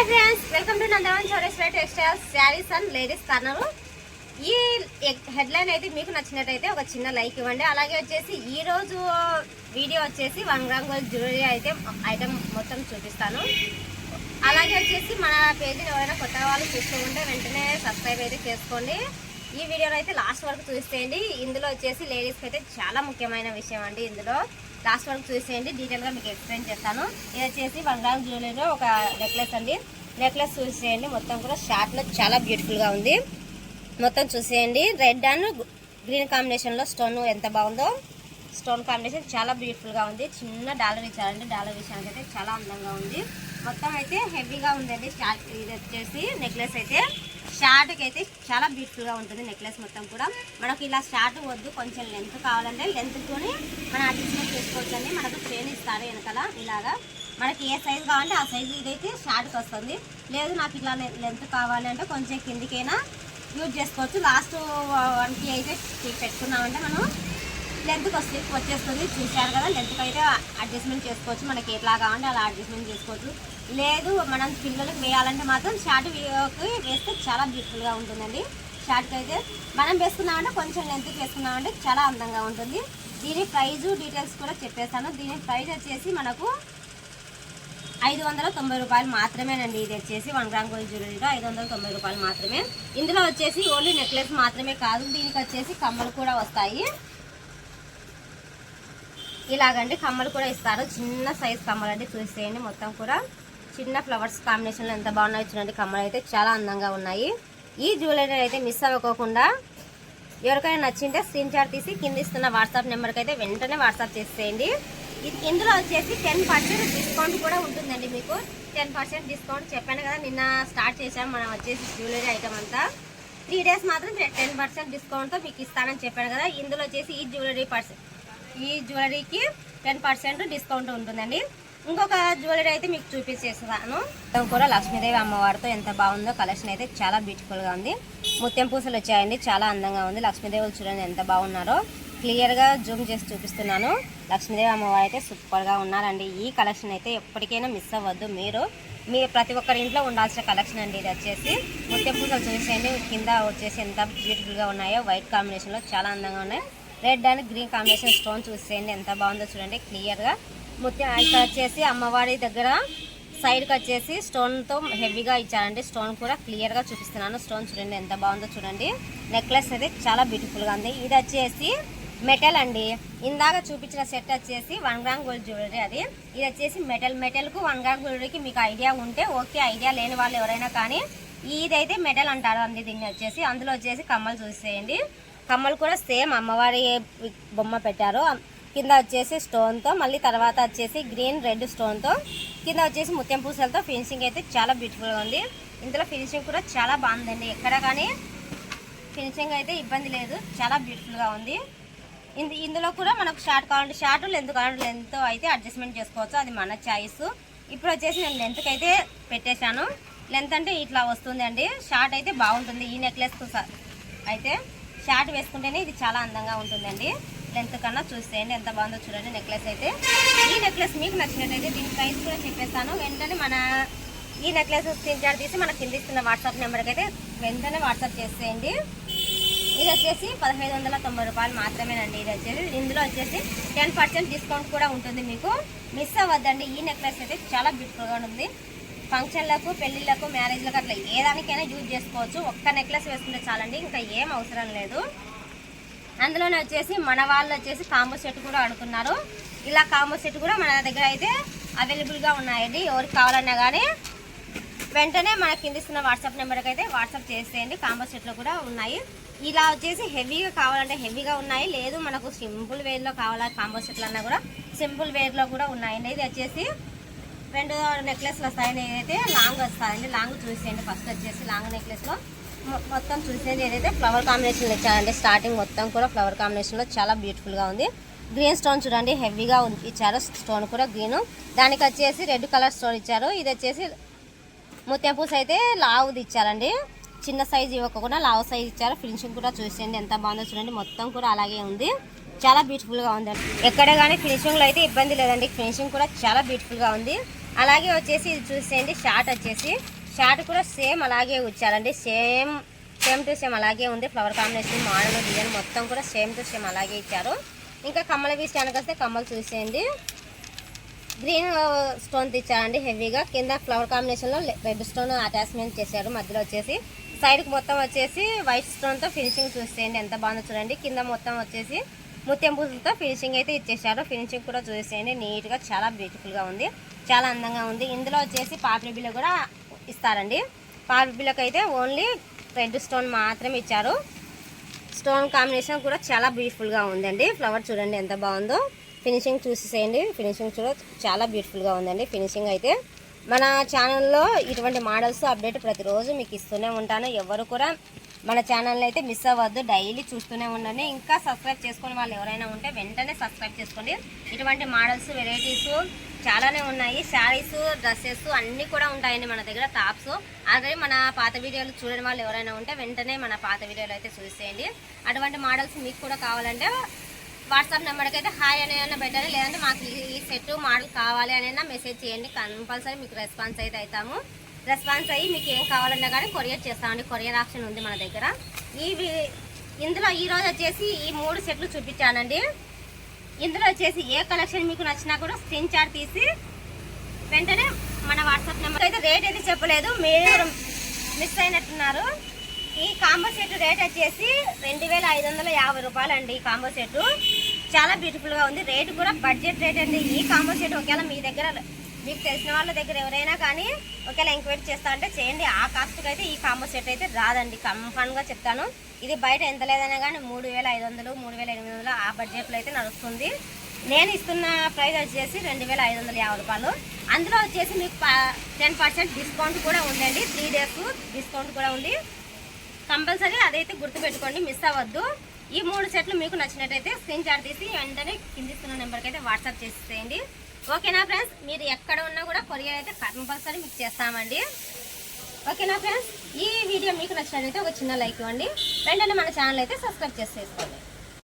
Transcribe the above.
Hi friends, welcome to Nandavan Chaureshwara textiles sarees and ladies corner. ఈ headline అయితే మీకు నచ్చినట్టయితే ఒక చిన్న లైక్ ఇవ్వండి. అలాగే వచ్చేసి ఈ రోజు వీడియో వచ్చేసి 1 గ్రామ్ గోల్డ్ జ్యువెలరీ అయితే ఐటమ్ మొత్తం చూపిస్తాను. అలాగే వచ్చేసి మన పేజీని ఎవరైనా కొత్త వాళ్ళు చూస్తూ ఉంటే వెంటనే సబ్స్క్రైబ్ అయితే చేసుకోండి. ఈ వీడియోలో అయితే లాస్ట్ వరకు చూసేయండి. ఇందులో వచ్చేసి లేడీస్కి అయితే చాలా ముఖ్యమైన విషయం అండి. ఇందులో లాస్ట్ వరకు చూసేయండి, డీటెయిల్గా మీకు ఎక్స్ప్లెయిన్ చేస్తాను. ఇది వచ్చేసి 1 గ్రామ్ జ్యువెలరీలో ఒక నెక్లెస్ అండి. నెక్లెస్ చూసేయండి, మొత్తం కూడా షార్ట్లో చాలా బ్యూటిఫుల్గా ఉంది. మొత్తం చూసేయండి, రెడ్ అండ్ గ్రీన్ కాంబినేషన్లో స్టోన్ ఎంత బాగుందో. స్టోన్ కాంబినేషన్ చాలా బ్యూటిఫుల్గా ఉంది. చిన్న డాలర్ ఇచ్చారండి, డాలర్ విషయానికి అయితే చాలా అందంగా ఉంది. మొత్తం అయితే హెవీగా ఉందండి. ఇది వచ్చేసి నెక్లెస్ అయితే షార్ట్కి అయితే చాలా బ్యూటిఫుల్గా ఉంటుంది. నెక్లెస్ మొత్తం కూడా మనకు ఇలా షార్ట్ వద్దు, కొంచెం లెంత్ కావాలంటే లెంత్తోని మనం అడ్జస్ట్మెంట్ చేసుకోవచ్చు అండి. మనకు చైన్ ఇస్తారు వెనకాల ఇలాగా. మనకి ఏ సైజు కావాలంటే ఆ సైజు ఇదైతే షార్ట్కి వస్తుంది. లేదు నాకు ఇట్లా లెంత్ కావాలి అంటే కొంచెం కిందికైనా యూజ్ చేసుకోవచ్చు. లాస్ట్ 1కి అయితే పెట్టుకున్నామంటే మనం లెంత్కి వచ్చేస్తుంది. చూశారు కదా, లెంత్కి అయితే అడ్జస్ట్మెంట్ చేసుకోవచ్చు. మనకి ఎట్లా కావాలంటే అలా అడ్జస్ట్మెంట్ చేసుకోవచ్చు. లేదు మనం పిల్లలకు వేయాలంటే మాత్రం షార్ట్ వేస్తే చాలా బ్యూటిఫుల్గా ఉంటుందండి. షార్ట్కి అయితే మనం వేసుకున్నామంటే కొంచెం లెంత్కి వేసుకున్నామంటే చాలా అందంగా ఉంటుంది. దీని ప్రైజు డీటెయిల్స్ కూడా చెప్పేస్తాను. దీని ప్రైజ్ వచ్చేసి మనకు 590 రూపాయలు మాత్రమేనండి. ఇది వచ్చేసి 1 గ్రామ్ గోల్డ్ జ్యువెలరీలో 590 రూపాయలు మాత్రమే. ఇందులో వచ్చేసి ఓన్లీ నెక్లెస్ మాత్రమే కాదు, దీనికి వచ్చేసి కమ్మలు కూడా వస్తాయి. ఇలాగండి కమ్మలు కూడా ఇస్తారు. చిన్న సైజ్ కమ్మలు అండి. చూసేయండి, మొత్తం కూడా చిన్న ఫ్లవర్స్ కాంబినేషన్లో ఎంత బాగున్నాయి చూడండి. కమ్మలు అయితే చాలా అందంగా ఉన్నాయి. ఈ జ్యువెలరీ అయితే మిస్ అవ్వకోకుండా ఎవరికైనా నచ్చింటే స్క్రీన్ షాట్ తీసి కింద ఇస్తున్న వాట్సాప్ నెంబర్కి అయితే వెంటనే వాట్సాప్ చేసేయండి. ఇందులో వచ్చేసి 10% డిస్కౌంట్ కూడా ఉంటుందండి. మీకు 10% డిస్కౌంట్ చెప్పాను కదా, నిన్న స్టార్ట్ చేసాం మనం వచ్చేసి జ్యువెలరీ ఐటమ్ అంతా. 3 డేస్ మాత్రం 10% డిస్కౌంట్తో మీకు ఇస్తానని చెప్పాను కదా. ఇందులో వచ్చేసి ఈ జ్యువెలరీకి 10% డిస్కౌంట్ ఉంటుందండి. ఇంకొక జ్యువెలరీ అయితే మీకు చూపించేస్తాను. కూడా లక్ష్మీదేవి అమ్మవారితో ఎంత బాగుందో. కలెక్షన్ అయితే చాలా బ్యూటిఫుల్గా ఉంది. ముత్యం పూసలు వచ్చాయండి, చాలా అందంగా ఉంది. లక్ష్మీదేవులు చూడండి ఎంత బాగున్నారో. క్లియర్గా జూమ్ చేసి చూపిస్తున్నాను. లక్ష్మీదేవి అమ్మవారు అయితే సూపర్గా ఉన్నారండి. ఈ కలెక్షన్ అయితే ఎప్పటికైనా మిస్ అవ్వద్దు. మీ ప్రతి ఒక్కరి ఇంట్లో ఉండాల్సిన కలెక్షన్ అండి. ఇది వచ్చేసి ముత్యం పూసలు చూసేయండి, కింద వచ్చేసి ఎంత బ్యూటిఫుల్గా ఉన్నాయో. వైట్ కాంబినేషన్లో చాలా అందంగా ఉన్నాయి. Red and green combination stone చూసేయండి ఎంత బాగుందో చూడండి క్లియర్గా. ముత్యం ఇక్కడ వచ్చేసి అమ్మవారి దగ్గర సైడ్కి వచ్చేసి స్టోన్తో హెవీగా ఇచ్చారండి. స్టోన్ కూడా క్లియర్గా చూపిస్తున్నాను. స్టోన్ చూడండి ఎంత బాగుందో చూడండి. నెక్లెస్ అయితే చాలా బ్యూటిఫుల్గా ఉంది. ఇది వచ్చేసి మెటల్ అండి. ఇందాక చూపించిన సెట్ వచ్చేసి 1 గ్రామ్ గోల్డ్ జ్యువెలరీ అది. ఇది వచ్చేసి మెటల్కు 1 గ్రామ్ జ్యువెలరీకి మీకు ఐడియా ఉంటే ఓకే, ఐడియా లేని వాళ్ళు ఎవరైనా కానీ ఇదైతే మెటల్ అంటారు అండి దీన్ని వచ్చేసి. అందులో వచ్చేసి కమ్మలు చూసేయండి. కమ్మలు కూడా సేమ్ అమ్మవారి బొమ్మ పెట్టారు. కింద వచ్చేసి స్టోన్తో, మళ్ళీ తర్వాత వచ్చేసి గ్రీన్ రెడ్ స్టోన్తో, కింద వచ్చేసి ముత్యం పూసలతో ఫినిషింగ్ అయితే చాలా బ్యూటిఫుల్గా ఉంది. ఇందులో ఫినిషింగ్ కూడా చాలా బాగుందండి. ఎక్కడ కానీ ఫినిషింగ్ అయితే ఇబ్బంది లేదు, చాలా బ్యూటిఫుల్గా ఉంది. ఇందులో కూడా మనకు షార్ట్ కావాలంటే షార్ట్, లెంత్ కావాలంటే లెంత్ అయితే అడ్జస్ట్మెంట్ చేసుకోవచ్చు, అది మన చాయిస్. ఇప్పుడు వచ్చేసి నేను లెంత్కి అయితే పెట్టేశాను. లెంత్ అంటే ఇట్లా వస్తుందండి. షార్ట్ అయితే బాగుంటుంది. ఈ నెక్లెస్ అయితే షార్ట్ వేసుకుంటేనే ఇది చాలా అందంగా ఉంటుందండి. లెంత్ కన్నా చూసేయండి ఎంత బాగుందో చూడండి నెక్లెస్ అయితే. ఈ నెక్లెస్ మీకు నచ్చినట్టయితే దీని ప్రైస్ కూడా చెప్పేస్తాను. వెంటనే మన ఈ నెక్లెస్ స్క్రీన్ షాట్ తీసి మనకు కింద ఇస్తున్న వాట్సాప్ నెంబర్కి అయితే వెంటనే వాట్సాప్ చేసేయండి. ఇది వచ్చేసి 1590 రూపాయలు మాత్రమేనండి. ఇది వచ్చేసి ఇందులో వచ్చేసి 10% డిస్కౌంట్ కూడా ఉంటుంది. మీకు మిస్ అవ్వద్దండి. ఈ నెక్లెస్ అయితే చాలా బ్యూటిఫుల్గా ఉంది. ఫంక్షన్లకు, పెళ్ళిళ్ళకు, మ్యారేజ్లకు అట్లా ఏ దానికైనా యూజ్ చేసుకోవచ్చు. ఒక్క నెక్లెస్ వేసుకుంటే చాలండి, ఇంకా ఏం అవసరం లేదు. అందులోనే వచ్చేసి మన వాళ్ళు వచ్చేసి కాంబో సెట్ కూడా అడుగుతున్నారు. ఇలా కాంబో సెట్ కూడా మన దగ్గర అయితే అవైలబుల్గా ఉన్నాయండి. ఎవరికి కావాలన్నా కానీ వెంటనే మనకి కింద ఇస్తున్న వాట్సాప్ నెంబర్కి అయితే వాట్సాప్ చేసేయండి. కాంబో సెట్లో కూడా ఉన్నాయి. ఇలా వచ్చేసి హెవీగా కావాలంటే హెవీగా ఉన్నాయి. లేదు మనకు సింపుల్ వేర్లో కావాలా కాంబో సెట్లు అన్నా కూడా సింపుల్ వేర్లో కూడా ఉన్నాయండి. ఇది వచ్చేసి 2 నెక్లెస్లు వస్తాయండి. ఏదైతే లాంగ్ వస్తాయండి. లాంగ్ చూసేయండి. ఫస్ట్ వచ్చేసి లాంగ్ నెక్లెస్లో మొత్తం చూసేది ఏదైతే ఫ్లవర్ కాంబినేషన్లో ఇచ్చారండి. స్టార్టింగ్ మొత్తం కూడా ఫ్లవర్ కాంబినేషన్లో చాలా బ్యూటిఫుల్గా ఉంది. గ్రీన్ స్టోన్ చూడండి హెవీగా ఇచ్చారు. స్టోన్ కూడా గ్రీను. దానికి వచ్చేసి రెడ్ కలర్ స్టోన్ ఇచ్చారు. ఇది వచ్చేసి ముత్యం పూస అయితే లావుది ఇచ్చారండి. చిన్న సైజు ఇవ్వకుండా లావు సైజు ఇచ్చారు. ఫినిషింగ్ కూడా చూసేయండి ఎంత బాగుందో చూడండి. మొత్తం కూడా అలాగే ఉంది. చాలా బ్యూటిఫుల్గా ఉందండి. ఎక్కడ కానీ ఫినిషింగ్లో అయితే ఇబ్బంది లేదండి. ఫినిషింగ్ కూడా చాలా బ్యూటిఫుల్గా ఉంది. అలాగే వచ్చేసి ఇది చూసేయండి, షార్ట్ కూడా సేమ్ అలాగే వచ్చారండి. సేమ్ టు సేమ్ అలాగే ఉంది. ఫ్లవర్ కాంబినేషన్, మోడల్, డిజైన్ మొత్తం కూడా సేమ్ టు సేమ్ అలాగే ఇచ్చారు. ఇంకా కమ్మల విషయానికి వస్తే కమ్మలు చూసేయండి, గ్రీన్ స్టోన్ ఇచ్చారండి హెవీగా. కింద ఫ్లవర్ కాంబినేషన్లో రెడ్ స్టోన్ అటాచ్మెంట్ చేశారు. మధ్యలో వచ్చేసి సైడ్కి మొత్తం వచ్చేసి వైట్ స్టోన్తో ఫినిషింగ్ చూసేయండి ఎంత బాగుందో చూడండి. కింద మొత్తం వచ్చేసి ముత్యం పూసలతో ఫినిషింగ్ అయితే ఇచ్చేసారు. ఫినిషింగ్ కూడా చూసేయండి, నీట్గా చాలా బ్యూటిఫుల్గా ఉంది, చాలా అందంగా ఉంది. ఇందులో వచ్చేసి పాపిడి బిల్ల కూడా ఇస్తారండి. పాపిడి బిల్లకు అయితే ఓన్లీ రెడ్ స్టోన్ మాత్రమే ఇచ్చారు. స్టోన్ కాంబినేషన్ కూడా చాలా బ్యూటిఫుల్గా ఉందండి. ఫ్లవర్ చూడండి ఎంత బాగుందో. ఫినిషింగ్ చూసేయండి, ఫినిషింగ్ కూడా చాలా బ్యూటిఫుల్గా ఉందండి. ఫినిషింగ్ అయితే మన ఛానల్లో ఇటువంటి మోడల్స్ అప్డేట్ ప్రతిరోజు మీకు ఇస్తూనే ఉంటాను. ఎవరు కూడా మన ఛానల్ని అయితే మిస్ అవ్వద్దు, డైలీ చూస్తూనే ఉండండి. ఇంకా సబ్స్క్రైబ్ చేసుకునే వాళ్ళు ఎవరైనా ఉంటే వెంటనే సబ్స్క్రైబ్ చేసుకోండి. ఇటువంటి మోడల్స్, వెరైటీస్ చాలానే ఉన్నాయి. శారీస్, డ్రెస్సెస్ అన్నీ కూడా ఉంటాయండి మన దగ్గర, టాప్స్. ఆల్రెడీ మన పాత వీడియోలు చూడని వాళ్ళు ఎవరైనా ఉంటే వెంటనే మన పాత వీడియోలు అయితే చూసేయండి. అటువంటి మోడల్స్ మీకు కూడా కావాలంటే వాట్సాప్ నెంబర్కి అయితే హాయ్ అని పెట్టండి, లేదంటే మాకు ఈ సెట్ మోడల్ కావాలి అని మెసేజ్ చేయండి. కంపల్సరీ మీకు రెస్పాన్స్ అయితే అవుతాము. రెస్పాన్స్ అయ్యి మీకు ఏం కావాలన్నా కానీ కొరియర్ చేస్తామండి. కొరియర్ ఆప్షన్ ఉంది మన దగ్గర. ఇందులో ఈరోజు వచ్చేసి ఈ 3 సెట్లు చూపించానండి. ఇందులో వచ్చేసి ఏ కలెక్షన్ మీకు నచ్చినా కూడా స్క్రీన్ షాట్ తీసి వెంటనే మన వాట్సాప్ నెంబర్ అయితే రేట్ అయితే చెప్పలేదు, మీరు మిస్ అయినట్టున్నారు. ఈ కాంబో సెట్ రేట్ వచ్చేసి 2550 రూపాయలు అండి. ఈ కాంబో సెట్ చాలా బ్యూటిఫుల్గా ఉంది. రేట్ కూడా బడ్జెట్ రేట్ అండి. ఈ కాంబో సెట్ ఒకవేళ మీ దగ్గర మీకు తెలిసిన వాళ్ళ దగ్గర ఎవరైనా కానీ ఒకవేళ ఎంక్వైరీ చేస్తా అంటే చేయండి. ఆ కాస్ట్కి అయితే ఈ కాంబో సెట్ అయితే రాదండి, కన్ఫర్మ్గా చెప్తాను. ఇది బయట ఎంత లేదైనా కానీ 3500, 3800 ఆ బడ్జెట్లో అయితే నడుస్తుంది. నేను ఇస్తున్న ప్రైస్ వచ్చేసి 2550 రూపాయలు. అందులో వచ్చేసి మీకు 10% డిస్కౌంట్ కూడా ఉందండి. 3 days డిస్కౌంట్ కూడా ఉంది. కంపల్సరీ అదైతే గుర్తుపెట్టుకోండి, మిస్ అవ్వద్దు. ఈ 3 సెట్లు మీకు నచ్చినట్టయితే స్క్రీన్ షాట్ తీసి వెంటనే కింద ఇస్తున్న నెంబర్కి అయితే వాట్సాప్ చేసేయండి. ఓకేనా ఫ్రెండ్స్, మీరు ఎక్కడ ఉన్నా కూడా కొరియర్ అయితే కంపల్సరీ మీకు చేస్తామండి. ఓకేనా ఫ్రెండ్స్, ఈ వీడియో మీకు నచ్చినట్లయితే ఒక చిన్న లైక్ ఇవ్వండి, వెంటనే మన ఛానల్ అయితే సబ్స్క్రైబ్ చేసేసుకోండి.